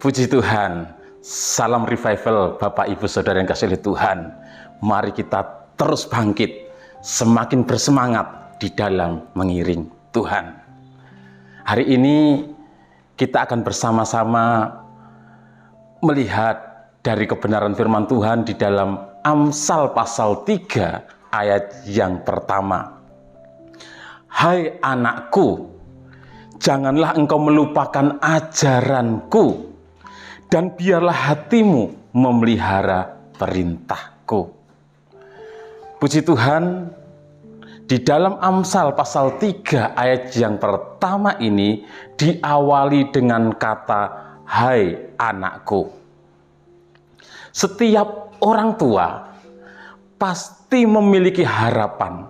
Puji Tuhan, salam revival Bapak Ibu Saudara yang kasih oleh Tuhan. Mari kita terus bangkit, semakin bersemangat di dalam mengiring Tuhan. Hari ini kita akan bersama-sama melihat dari kebenaran firman Tuhan di dalam Amsal pasal 3 ayat yang pertama. Hai anakku, janganlah engkau melupakan ajaranku, dan biarlah hatimu memelihara perintahku. Puji Tuhan, di dalam Amsal pasal 3 ayat yang pertama ini diawali dengan kata hai anakku. Setiap orang tua pasti memiliki harapan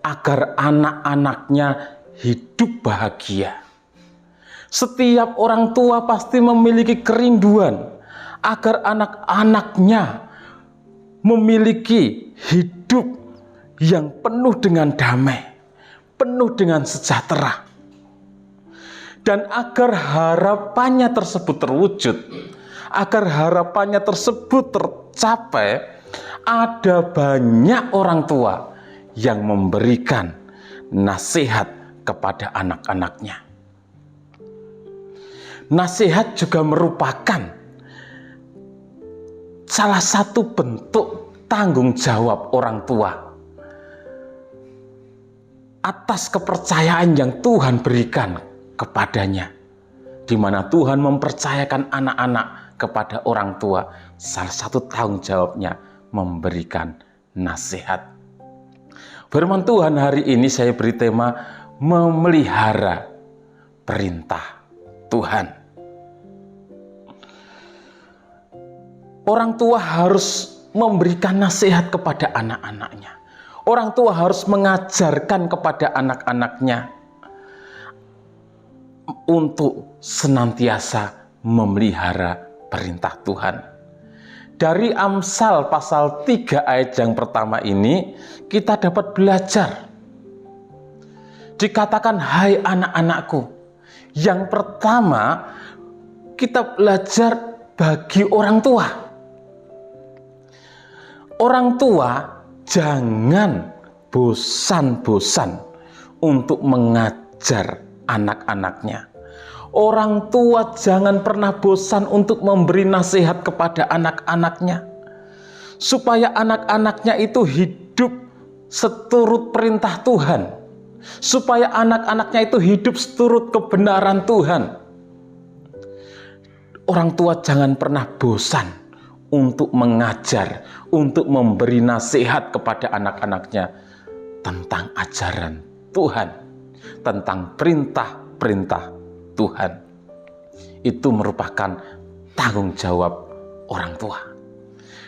agar anak-anaknya hidup bahagia. Setiap orang tua pasti memiliki kerinduan agar anak-anaknya memiliki hidup yang penuh dengan damai, penuh dengan sejahtera. Dan agar harapannya tersebut terwujud, agar harapannya tersebut tercapai, ada banyak orang tua yang memberikan nasihat kepada anak-anaknya. Nasihat juga merupakan salah satu bentuk tanggung jawab orang tua atas kepercayaan yang Tuhan berikan kepadanya, di mana Tuhan mempercayakan anak-anak kepada orang tua. Salah satu tanggung jawabnya memberikan nasihat. Firman Tuhan hari ini saya beri tema memelihara perintah Tuhan. Orang tua harus memberikan nasihat kepada anak-anaknya. Orang tua harus mengajarkan kepada anak-anaknya untuk senantiasa memelihara perintah Tuhan. Dari Amsal pasal 3 ayat yang pertama ini kita dapat belajar. Dikatakan hai anak-anakku. Yang pertama kita belajar bagi orang tua. Orang tua jangan bosan-bosan untuk mengajar anak-anaknya. Orang tua jangan pernah bosan untuk memberi nasihat kepada anak-anaknya, supaya anak-anaknya itu hidup seturut perintah Tuhan, supaya anak-anaknya itu hidup seturut kebenaran Tuhan. Orang tua jangan pernah bosan untuk mengajar, untuk memberi nasihat kepada anak-anaknya tentang ajaran Tuhan, tentang perintah-perintah Tuhan. Itu merupakan tanggung jawab orang tua.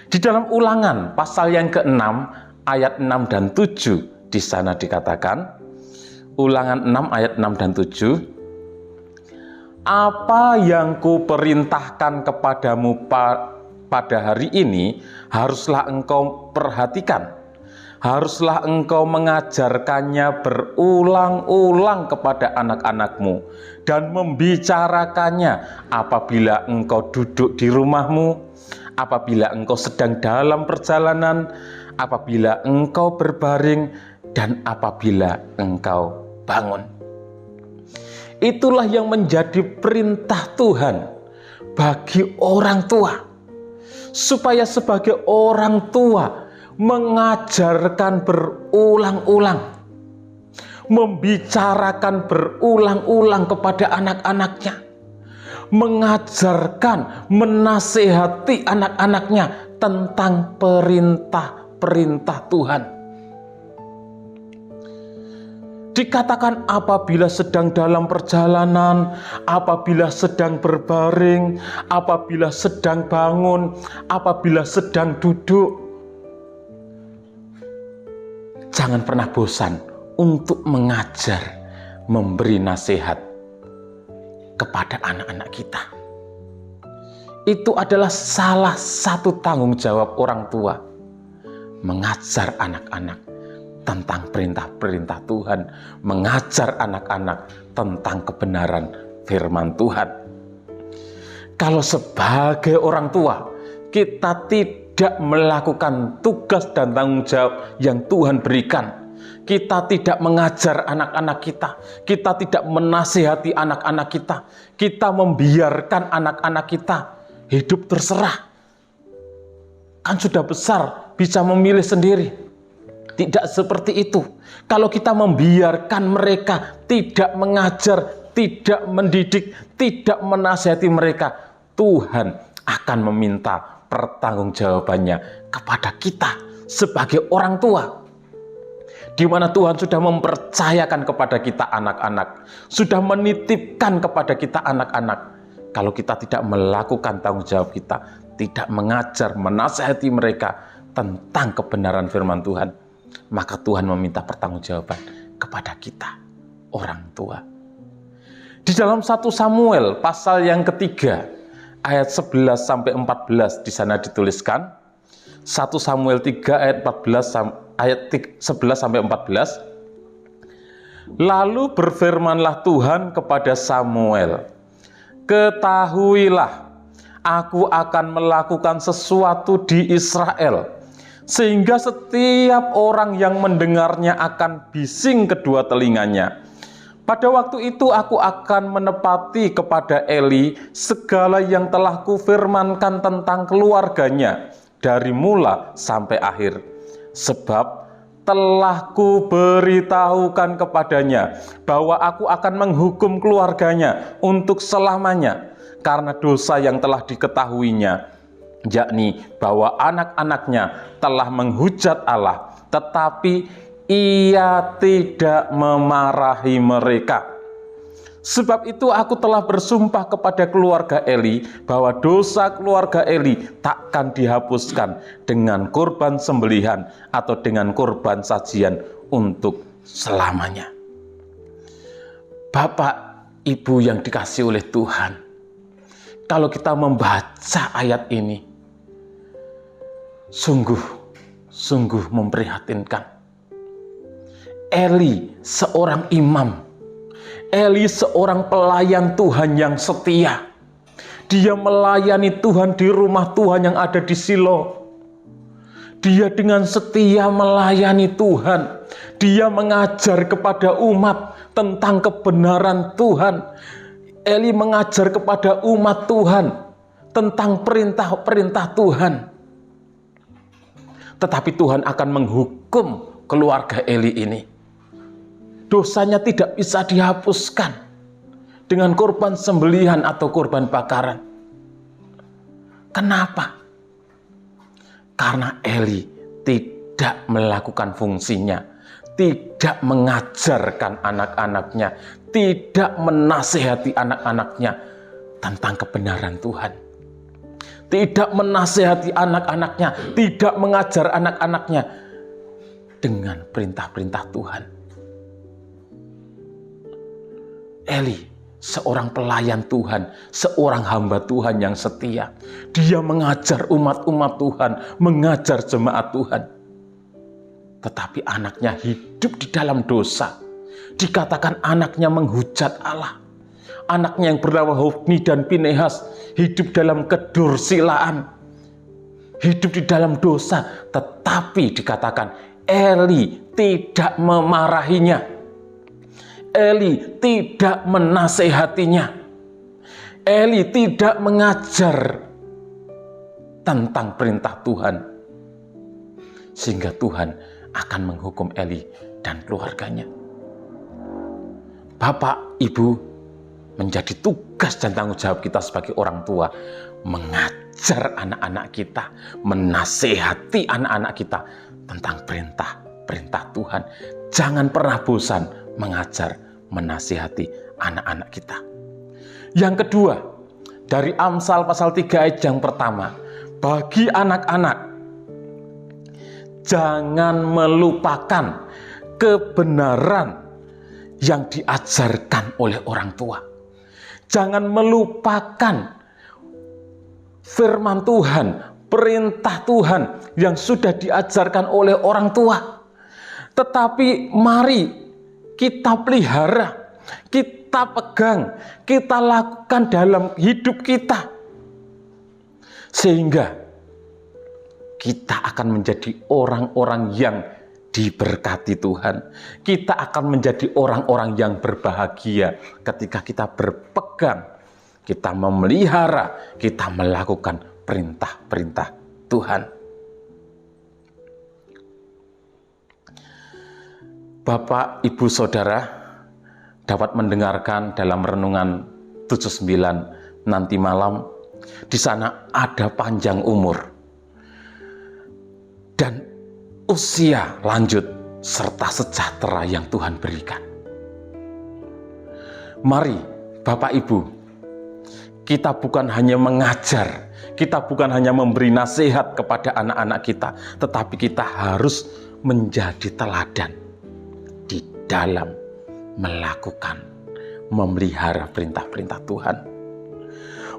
Di dalam Ulangan pasal yang ke-6 ayat 6 dan 7 di sana dikatakan, Ulangan 6 ayat 6 dan 7, apa yang kuperintahkan kepadamu pada hari ini haruslah engkau perhatikan, haruslah engkau mengajarkannya berulang-ulang kepada anak-anakmu dan membicarakannya apabila engkau duduk di rumahmu, apabila engkau sedang dalam perjalanan, apabila engkau berbaring, dan apabila engkau bangun. Itulah yang menjadi perintah Tuhan bagi orang tua, supaya sebagai orang tua mengajarkan berulang-ulang, membicarakan berulang-ulang kepada anak-anaknya, mengajarkan, menasihati anak-anaknya tentang perintah-perintah Tuhan. Dikatakan apabila sedang dalam perjalanan, apabila sedang berbaring, apabila sedang bangun, apabila sedang duduk. Jangan pernah bosan untuk mengajar, memberi nasihat kepada anak-anak kita. Itu adalah salah satu tanggung jawab orang tua, mengajar anak-anak tentang perintah-perintah Tuhan, mengajar anak-anak tentang kebenaran firman Tuhan. Kalau sebagai orang tua kita tidak melakukan tugas dan tanggung jawab yang Tuhan berikan, kita tidak mengajar anak-anak kita tidak menasihati anak-anak kita membiarkan anak-anak kita hidup terserah. Kan sudah besar, bisa memilih sendiri. Tidak seperti itu. Kalau kita membiarkan mereka, tidak mengajar, tidak mendidik, tidak menasihati mereka, Tuhan akan meminta pertanggungjawabannya kepada kita sebagai orang tua. Di mana Tuhan sudah mempercayakan kepada kita anak-anak, sudah menitipkan kepada kita anak-anak. Kalau kita tidak melakukan tanggung jawab kita, tidak mengajar, menasihati mereka tentang kebenaran firman Tuhan, maka Tuhan meminta pertanggungjawaban kepada kita, orang tua. Di dalam 1 Samuel pasal yang ketiga, ayat 11-14 di sana dituliskan, 1 Samuel 3 ayat 11-14. Lalu berfirmanlah Tuhan kepada Samuel, ketahuilah, aku akan melakukan sesuatu di Israel, sehingga setiap orang yang mendengarnya akan bising kedua telinganya. Pada waktu itu aku akan menepati kepada Eli segala yang telah kufirmankan tentang keluarganya dari mula sampai akhir. Sebab telah kuberitahukan kepadanya bahwa aku akan menghukum keluarganya untuk selamanya karena dosa yang telah diketahuinya, yakni bahwa anak-anaknya telah menghujat Allah, tetapi ia tidak memarahi mereka. Sebab itu aku telah bersumpah kepada keluarga Eli bahwa dosa keluarga Eli takkan dihapuskan dengan korban sembelihan atau dengan korban sajian untuk selamanya. Bapak, Ibu yang dikasihi oleh Tuhan, kalau kita membaca ayat ini, sungguh memprihatinkan. Eli seorang imam, Eli seorang pelayan Tuhan yang setia. Dia melayani Tuhan di rumah Tuhan yang ada di Shilo. Dia dengan setia melayani Tuhan. Dia mengajar kepada umat tentang kebenaran Tuhan. Eli mengajar kepada umat Tuhan tentang perintah-perintah Tuhan. Tetapi Tuhan akan menghukum keluarga Eli ini. Dosanya tidak bisa dihapuskan dengan korban sembelihan atau korban bakaran. Kenapa? Karena Eli tidak melakukan fungsinya, tidak mengajarkan anak-anaknya, tidak menasihati anak-anaknya tentang kebenaran Tuhan. Tidak menasihati anak-anaknya, tidak mengajar anak-anaknya dengan perintah-perintah Tuhan. Eli, seorang pelayan Tuhan, seorang hamba Tuhan yang setia. Dia mengajar umat-umat Tuhan, mengajar jemaat Tuhan. Tetapi anaknya hidup di dalam dosa. Dikatakan anaknya menghujat Allah. Anaknya yang bernama Hofni dan Pinehas hidup dalam kedursilaan, hidup di dalam dosa. Tetapi dikatakan Eli tidak memarahinya. Eli tidak menasehatinya. Eli tidak mengajar tentang perintah Tuhan. Sehingga Tuhan akan menghukum Eli dan keluarganya. Bapak, Ibu, menjadi tugas dan tanggung jawab kita sebagai orang tua mengajar anak-anak kita, menasehati anak-anak kita tentang perintah Tuhan. Jangan pernah bosan mengajar, menasihati anak-anak kita. Yang kedua, dari Amsal pasal 3 ayat yang pertama, bagi anak-anak, jangan melupakan kebenaran yang diajarkan oleh orang tua. Jangan melupakan firman Tuhan, perintah Tuhan yang sudah diajarkan oleh orang tua. Tetapi mari kita pelihara, kita pegang, kita lakukan dalam hidup kita. Sehingga kita akan menjadi orang-orang yang diberkati Tuhan. Kita akan menjadi orang-orang yang berbahagia ketika kita berpegang, kita memelihara, kita melakukan perintah-perintah Tuhan. Bapak, Ibu, Saudara dapat mendengarkan dalam renungan 79 nanti malam. Di sana ada panjang umur dan usia lanjut serta sejahtera yang Tuhan berikan. Mari Bapak Ibu, kita bukan hanya mengajar, kita bukan hanya memberi nasihat kepada anak-anak kita, tetapi kita harus menjadi teladan di dalam melakukan, memelihara perintah-perintah Tuhan.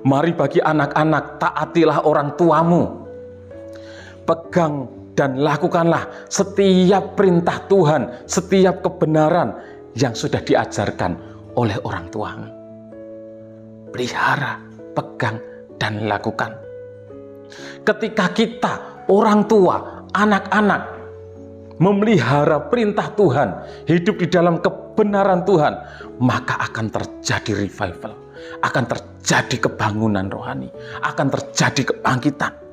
Mari bagi anak-anak, taatilah orang tuamu. Pegang dan lakukanlah setiap perintah Tuhan, setiap kebenaran yang sudah diajarkan oleh orang tuamu. Pelihara, pegang, dan lakukan. Ketika kita, orang tua, anak-anak, memelihara perintah Tuhan, hidup di dalam kebenaran Tuhan, maka akan terjadi revival, akan terjadi kebangunan rohani, akan terjadi kebangkitan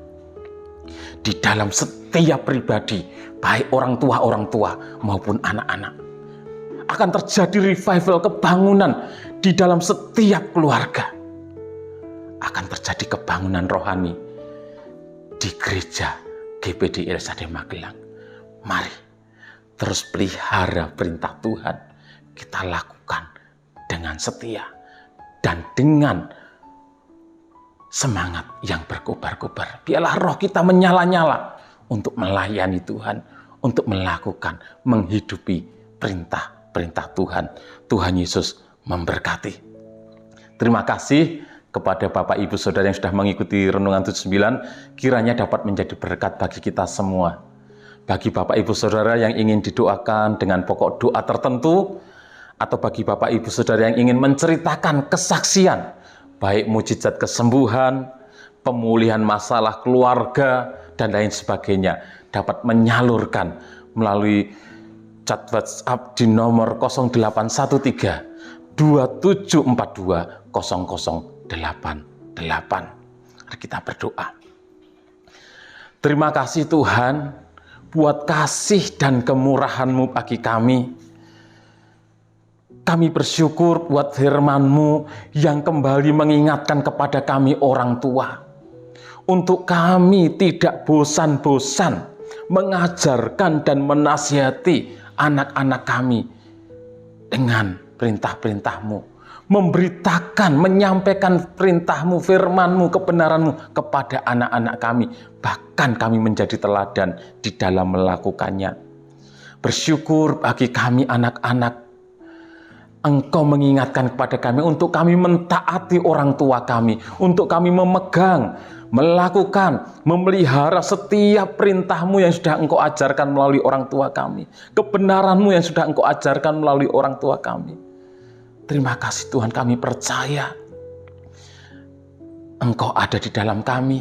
di dalam setiap pribadi, baik orang tua maupun anak-anak. Akan terjadi revival, kebangunan di dalam setiap keluarga. Akan terjadi kebangunan rohani di gereja GPD LSAD Magelang. Mari terus pelihara perintah Tuhan, kita lakukan dengan setia dan dengan semangat yang berkobar-kobar. Biarlah roh kita menyala-nyala untuk melayani Tuhan, untuk melakukan, menghidupi perintah-perintah Tuhan. Tuhan Yesus memberkati. Terima kasih kepada Bapak Ibu Saudara yang sudah mengikuti Renungan 79, kiranya dapat menjadi berkat bagi kita semua. Bagi Bapak Ibu Saudara yang ingin didoakan dengan pokok doa tertentu, atau bagi Bapak Ibu Saudara yang ingin menceritakan kesaksian, baik mujizat kesembuhan, pemulihan masalah keluarga, dan lain sebagainya, dapat menyalurkan melalui chat WhatsApp di nomor 0813 2742 0088. Mari kita berdoa. Terima kasih Tuhan buat kasih dan kemurahan-Mu bagi kami. Kami bersyukur buat firman-Mu yang kembali mengingatkan kepada kami orang tua. Untuk kami tidak bosan-bosan mengajarkan dan menasihati anak-anak kami dengan perintah-perintah-Mu. Memberitakan, menyampaikan perintah-Mu, firman-Mu, kebenaran-Mu kepada anak-anak kami. Bahkan kami menjadi teladan di dalam melakukannya. Bersyukur bagi kami anak-anak, Engkau mengingatkan kepada kami untuk kami mentaati orang tua kami, untuk kami memegang, melakukan, memelihara setiap perintah-Mu yang sudah Engkau ajarkan melalui orang tua kami, kebenaran-Mu yang sudah Engkau ajarkan melalui orang tua kami. Terima kasih Tuhan, kami percaya Engkau ada di dalam kami.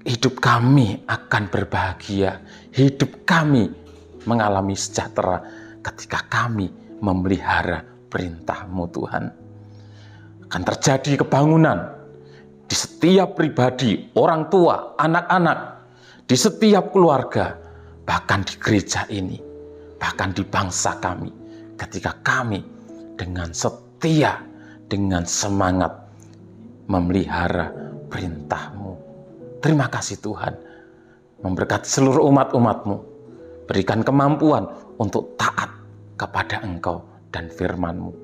Hidup kami akan berbahagia, hidup kami mengalami sejahtera ketika kami memelihara perintah-Mu Tuhan. Akan terjadi kebangunan di setiap pribadi, orang tua, anak-anak, di setiap keluarga, bahkan di gereja ini, bahkan di bangsa kami, ketika kami dengan setia, dengan semangat memelihara perintah-Mu. Terima kasih Tuhan, memberkati seluruh umat-umat-Mu, berikan kemampuan untuk taat kepada Engkau dan firman-Mu.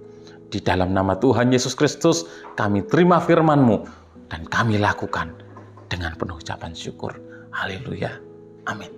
Di dalam nama Tuhan Yesus Kristus, kami terima firman-Mu dan kami lakukan dengan penuh ucapan syukur. Haleluya. Amin.